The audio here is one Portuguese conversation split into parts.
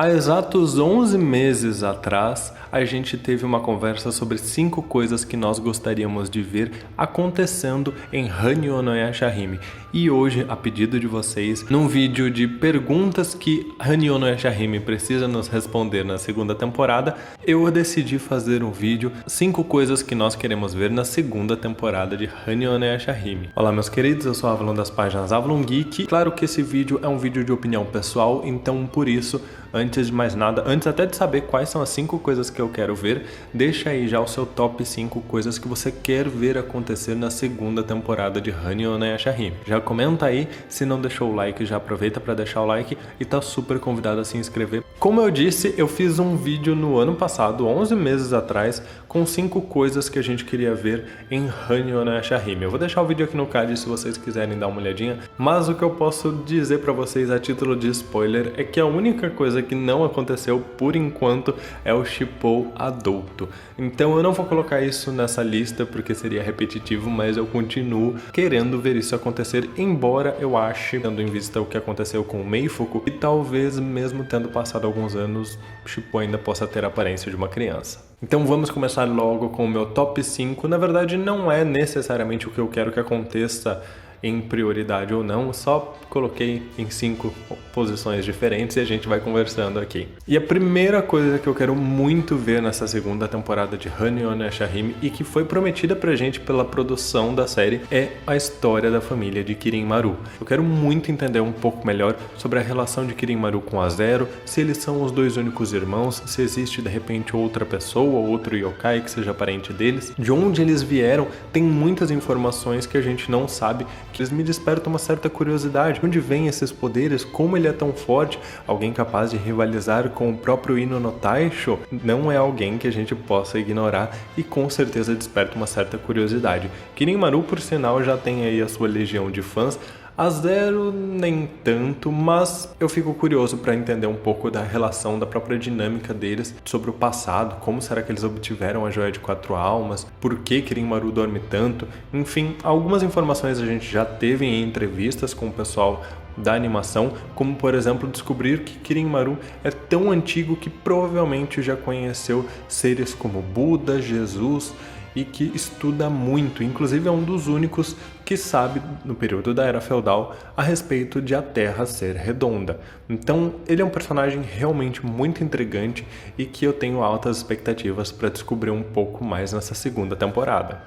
Há exatos 11 meses atrás, a gente teve uma conversa sobre 5 coisas que nós gostaríamos de ver acontecendo em Hanyo no Yashahime. E hoje, a pedido de vocês, num vídeo de perguntas que Hanyo no Yashahime precisa nos responder na segunda temporada, eu decidi fazer um vídeo 5 coisas que nós queremos ver na segunda temporada de Hanyo no Yashahime. Olá meus queridos, eu sou Avalon das páginas Avalon Geek. Claro que esse vídeo é um vídeo de opinião pessoal, então por isso, antes de mais nada, antes até de saber quais são as 5 coisas que eu quero ver, deixa aí já o seu top 5 coisas que você quer ver acontecer na segunda temporada de Hanyo no Yashahime. Já comenta aí, se não deixou o like, já aproveita para deixar o like e tá super convidado a se inscrever. Como eu disse, eu fiz um vídeo no ano passado, 11 meses atrás, com 5 coisas que a gente queria ver em Hanyo no Yashahime. Eu vou deixar o vídeo aqui no card se vocês quiserem dar uma olhadinha, mas o que eu posso dizer para vocês a título de spoiler é que a única coisa que não aconteceu por enquanto é o Shippou adulto. Então eu não vou colocar isso nessa lista porque seria repetitivo, mas eu continuo querendo ver isso acontecer, embora eu ache, tendo em vista o que aconteceu com o Meifuku, e talvez mesmo tendo passado alguns anos, Shippou ainda possa ter a aparência de uma criança. Então vamos começar logo com o meu top 5. Na verdade não é necessariamente o que eu quero que aconteça em prioridade ou não, só coloquei em 5 posições diferentes e a gente vai conversando aqui. E a primeira coisa que eu quero muito ver nessa segunda temporada de Hanyo no Yashahime e que foi prometida pra gente pela produção da série é a história da família de Kirin-Maru. Eu quero muito entender um pouco melhor sobre a relação de Kirin-Maru com a Zero, se eles são os dois únicos irmãos, se existe de repente outra pessoa ou outro yokai que seja parente deles, de onde eles vieram. Tem muitas informações que a gente não sabe, que eles me despertam uma certa curiosidade. Onde vêm esses poderes? Como ele é tão forte? Alguém capaz de rivalizar com o próprio Ino no Taisho? Não é alguém que a gente possa ignorar e com certeza desperta uma certa curiosidade. Kirin-Maru, por sinal, já tem aí a sua legião de fãs. A Zero nem tanto, mas eu fico curioso para entender um pouco da relação, da própria dinâmica deles, sobre o passado, como será que eles obtiveram a Joia de 4 Almas, por que Kirin-Maru dorme tanto, enfim, algumas informações a gente já teve em entrevistas com o pessoal da animação, como por exemplo descobrir que Kirin-Maru é tão antigo que provavelmente já conheceu seres como Buda, Jesus, e que estuda muito, inclusive é um dos únicos que sabe, no período da Era Feudal, a respeito de a Terra ser redonda. Então, ele é um personagem realmente muito intrigante e que eu tenho altas expectativas para descobrir um pouco mais nessa segunda temporada.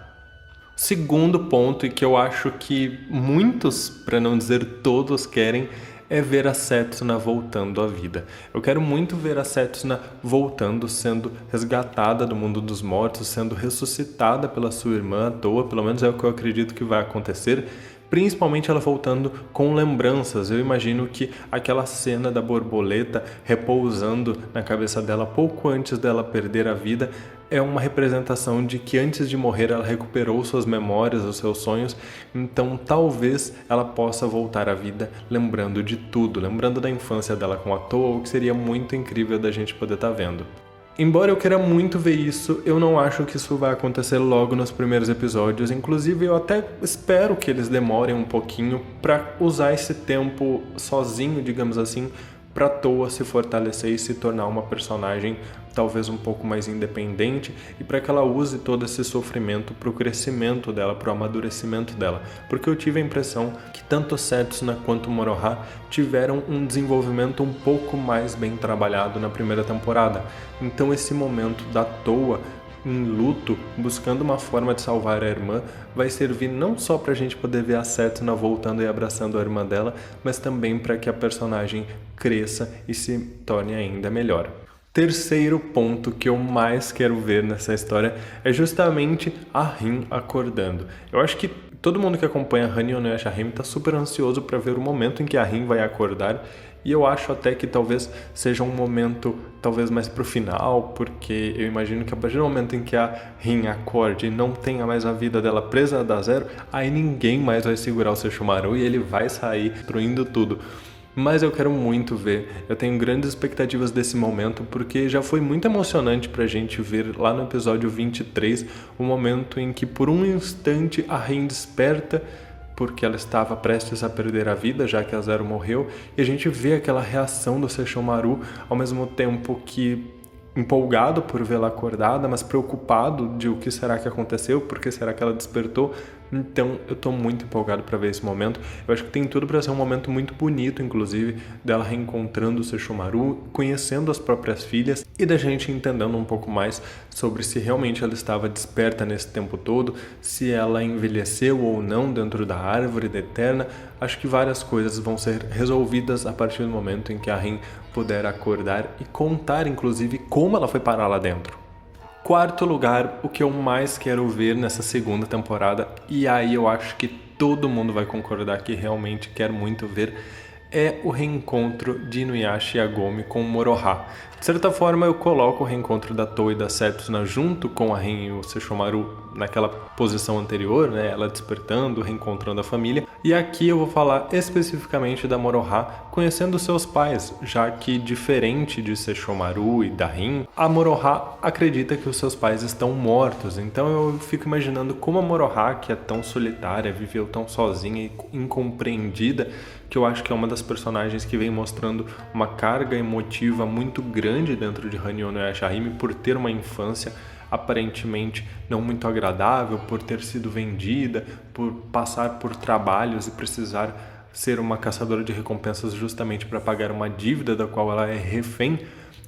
Segundo ponto, e que eu acho que muitos, para não dizer todos, querem, é ver a Setsuna voltando à vida. Eu quero muito ver a Setsuna voltando, sendo resgatada do mundo dos mortos, sendo ressuscitada pela sua irmã à toa, pelo menos é o que eu acredito que vai acontecer, principalmente ela voltando com lembranças. Eu imagino que aquela cena da borboleta repousando na cabeça dela pouco antes dela perder a vida é uma representação de que antes de morrer ela recuperou suas memórias, os seus sonhos, então talvez ela possa voltar à vida lembrando de tudo, lembrando da infância dela com a Toa, o que seria muito incrível da gente poder estar vendo. Embora eu queira muito ver isso, eu não acho que isso vai acontecer logo nos primeiros episódios. Inclusive, eu até espero que eles demorem um pouquinho para usar esse tempo sozinho, digamos assim, para Toa se fortalecer e se tornar uma personagem talvez um pouco mais independente e para que ela use todo esse sofrimento para o crescimento dela, para o amadurecimento dela. Porque eu tive a impressão que tanto Setsuna quanto Moroha tiveram um desenvolvimento um pouco mais bem trabalhado na primeira temporada. Então esse momento da Toa em luto, buscando uma forma de salvar a irmã, vai servir não só para a gente poder ver a Setsuna voltando e abraçando a irmã dela, mas também para que a personagem cresça e se torne ainda melhor. Terceiro ponto que eu mais quero ver nessa história é justamente a Rin acordando. Eu acho que todo mundo que acompanha Hanyo no Yashahime está super ansioso para ver o momento em que a Rin vai acordar. E eu acho até que talvez seja um momento talvez mais pro final, porque eu imagino que a partir do momento em que a Rin acorde e não tenha mais a vida dela presa da Zero, aí ninguém mais vai segurar o Sesshomaru e ele vai sair destruindo tudo. Mas eu quero muito ver, eu tenho grandes expectativas desse momento, porque já foi muito emocionante pra gente ver lá no episódio 23, o momento em que por um instante a Rin desperta porque ela estava prestes a perder a vida, já que a Zero morreu, e a gente vê aquela reação do Sesshomaru, ao mesmo tempo que empolgado por vê-la acordada, mas preocupado de o que será que aconteceu, por que será que ela despertou. Então eu tô muito empolgado para ver esse momento. Eu acho que tem tudo para ser um momento muito bonito, inclusive, dela reencontrando o Sesshomaru, conhecendo as próprias filhas e da gente entendendo um pouco mais sobre se realmente ela estava desperta nesse tempo todo, se ela envelheceu ou não dentro da árvore da Eterna. Acho que várias coisas vão ser resolvidas a partir do momento em que a Rin puder acordar e contar, inclusive, como ela foi parar lá dentro. Quarto lugar, o que eu mais quero ver nessa segunda temporada, e aí eu acho que todo mundo vai concordar que realmente quer muito ver, é o reencontro de Inuyasha e Agome com Moroha. De certa forma, eu coloco o reencontro da Toa e da Setsuna junto com a Rin e o Sesshomaru naquela posição anterior, né? Ela despertando, reencontrando a família. E aqui eu vou falar especificamente da Moroha conhecendo seus pais, já que, diferente de Sesshomaru e da Rin, a Moroha acredita que os seus pais estão mortos. Então eu fico imaginando como a Moroha, que é tão solitária, viveu tão sozinha e incompreendida, que eu acho que é uma das personagens que vem mostrando uma carga emotiva muito grande dentro de Hanyo no Yashahime por ter uma infância aparentemente não muito agradável, por ter sido vendida, por passar por trabalhos e precisar ser uma caçadora de recompensas justamente para pagar uma dívida da qual ela é refém.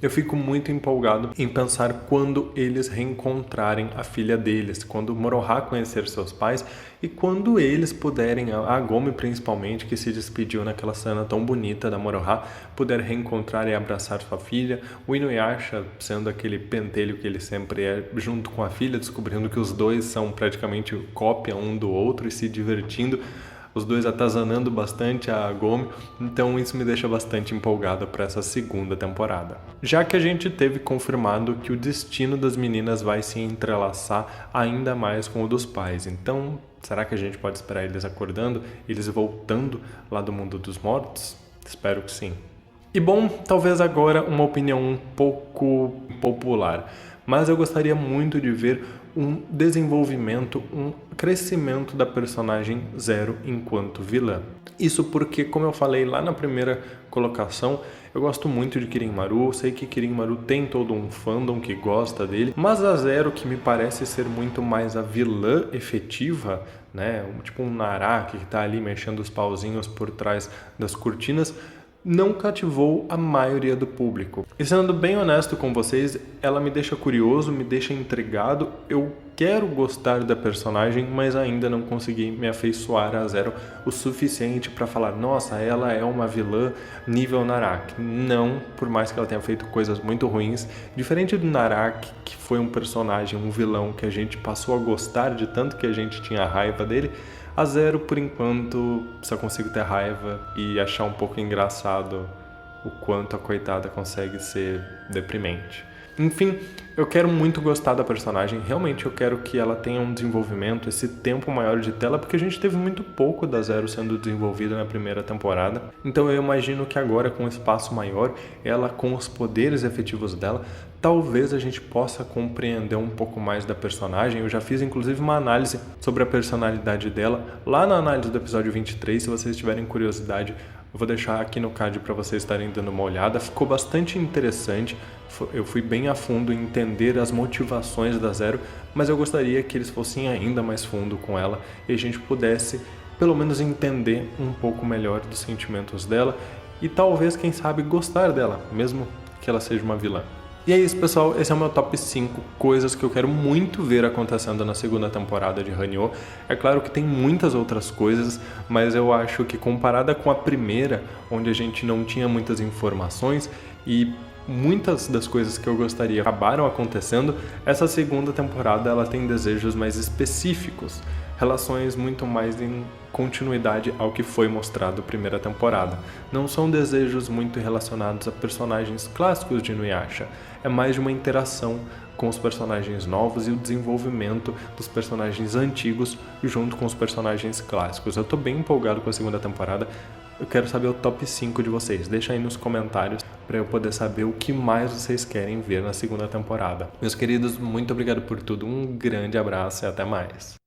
Eu fico muito empolgado em pensar quando eles reencontrarem a filha deles, quando Moroha conhecer seus pais e quando eles puderem, a Agome principalmente, que se despediu naquela cena tão bonita da Moroha, puder reencontrar e abraçar sua filha, o Inuyasha sendo aquele pentelho que ele sempre é, junto com a filha, descobrindo que os dois são praticamente cópia um do outro e se divertindo, os dois atazanando bastante a Agome, então isso me deixa bastante empolgado para essa segunda temporada. Já que a gente teve confirmado que o destino das meninas vai se entrelaçar ainda mais com o dos pais, então será que a gente pode esperar eles acordando, eles voltando lá do mundo dos mortos? Espero que sim. E bom, talvez agora uma opinião um pouco popular, mas eu gostaria muito de ver um desenvolvimento, um crescimento da personagem Zero enquanto vilã. Isso porque, como eu falei lá na primeira colocação, eu gosto muito de Kirin-Maru, sei que Kirin-Maru tem todo um fandom que gosta dele, mas a Zero, que me parece ser muito mais a vilã efetiva, né, tipo um Naraki que tá ali mexendo os pauzinhos por trás das cortinas, não cativou a maioria do público. E sendo bem honesto com vocês, ela me deixa curioso, me deixa intrigado, eu quero gostar da personagem, mas ainda não consegui me afeiçoar a Zero o suficiente para falar, nossa, ela é uma vilã nível Naraki. Não, por mais que ela tenha feito coisas muito ruins, diferente do Naraki, que foi um personagem, um vilão que a gente passou a gostar de tanto que a gente tinha raiva dele, a Zero, por enquanto, só consigo ter raiva e achar um pouco engraçado o quanto a coitada consegue ser deprimente. Enfim, eu quero muito gostar da personagem, realmente eu quero que ela tenha um desenvolvimento, esse tempo maior de tela, porque a gente teve muito pouco da Zero sendo desenvolvida na primeira temporada. Então eu imagino que agora, com um espaço maior, ela com os poderes efetivos dela, talvez a gente possa compreender um pouco mais da personagem. Eu já fiz inclusive uma análise sobre a personalidade dela lá na análise do episódio 23, se vocês tiverem curiosidade, eu vou deixar aqui no card para vocês estarem dando uma olhada. Ficou bastante interessante, eu fui bem a fundo em entender as motivações da Zero, mas eu gostaria que eles fossem ainda mais fundo com ela e a gente pudesse pelo menos entender um pouco melhor dos sentimentos dela e talvez, quem sabe, gostar dela, mesmo que ela seja uma vilã. E é isso, pessoal, esse é o meu top 5 coisas que eu quero muito ver acontecendo na segunda temporada de Hanyo. É claro que tem muitas outras coisas, mas eu acho que comparada com a primeira, onde a gente não tinha muitas informações e muitas das coisas que eu gostaria acabaram acontecendo, essa segunda temporada ela tem desejos mais específicos, relações muito mais em continuidade ao que foi mostrado na primeira temporada. Não são desejos muito relacionados a personagens clássicos de Inuyasha, é mais de uma interação com os personagens novos e o desenvolvimento dos personagens antigos junto com os personagens clássicos. Eu tô bem empolgado com a segunda temporada, eu quero saber o top 5 de vocês, deixa aí nos comentários para eu poder saber o que mais vocês querem ver na segunda temporada. Meus queridos, muito obrigado por tudo, um grande abraço e até mais.